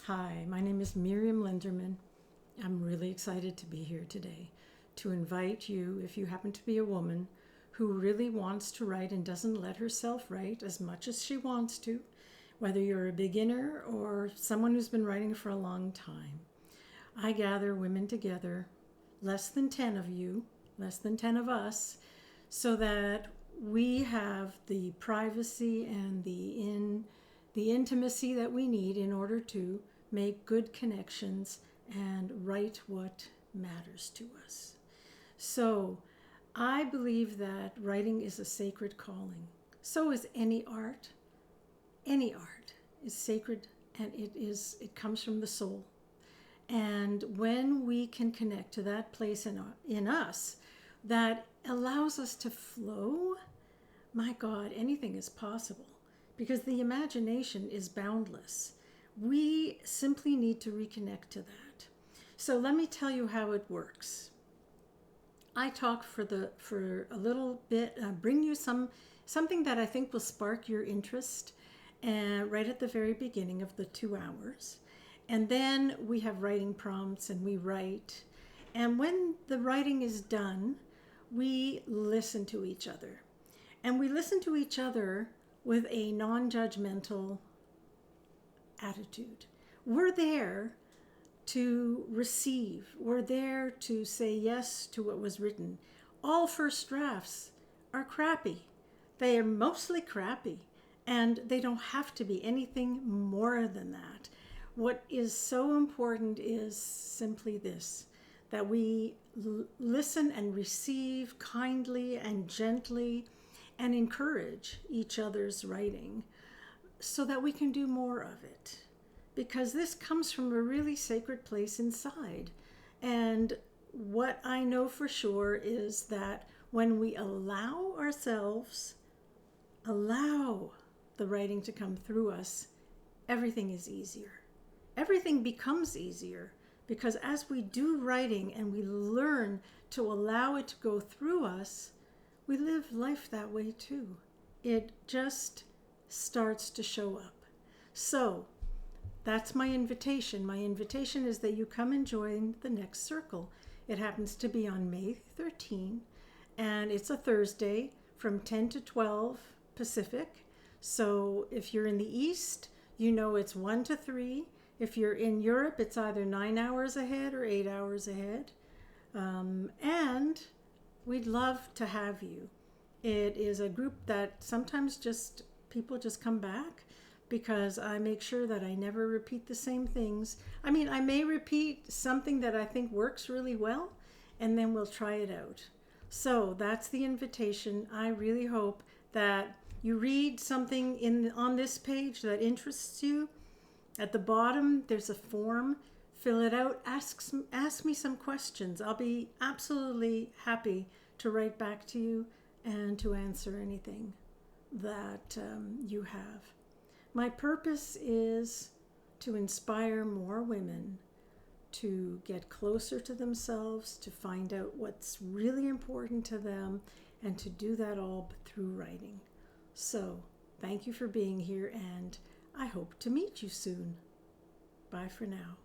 Hi, my name is Miriam Linderman. I'm really excited to be here today to invite you, if you happen to be a woman who really wants to write and doesn't let herself write as much as she wants to, whether you're a beginner or someone who's been writing for a long time. I gather women together, less than 10 of you, less than 10 of us, so that we have the privacy and the intimacy that we need in order to make good connections and write what matters to us. So I believe that writing is a sacred calling. So is any art. Any art is sacred, and it comes from the soul. And when we can connect to that place in us that allows us to flow, my God, anything is possible because the imagination is boundless. We simply need to reconnect to that. So let me tell you how it works. I talk for a little bit, bring you something that I think will spark your interest, right at the very beginning of the 2 hours. And then we have writing prompts and we write. And when the writing is done, we listen to each other. And we listen to each other with a non-judgmental attitude. We're there to receive. We're there to say yes to what was written. All first drafts are crappy. They are mostly crappy, and they don't have to be anything more than that. What is so important is simply this, that we listen and receive kindly and gently and encourage each other's writing so that we can do more of it. Because this comes from a really sacred place inside. And what I know for sure is that when we allow ourselves, allow the writing to come through us, everything is easier. Everything becomes easier because as we do writing and we learn to allow it to go through us, we live life that way too. It just starts to show up. So that's my invitation. My invitation is that you come and join the next circle. It happens to be on May 13, and it's a Thursday from 10 to 12 Pacific. So if you're in the East, you know it's 1 to 3. If you're in Europe, it's either 9 hours ahead or 8 hours ahead. And we'd love to have you. It is a group that sometimes people just come back because I make sure that I never repeat the same things. I mean, I may repeat something that I think works really well, and then we'll try it out. So that's the invitation. I really hope that you read something on this page that interests you. At the bottom, there's a form. Fill it out. Ask me some questions. I'll be absolutely happy to write back to you and to answer anything that you have. My purpose is to inspire more women to get closer to themselves, to find out what's really important to them, and to do that all through writing. So, thank you for being here, and I hope to meet you soon. Bye for now.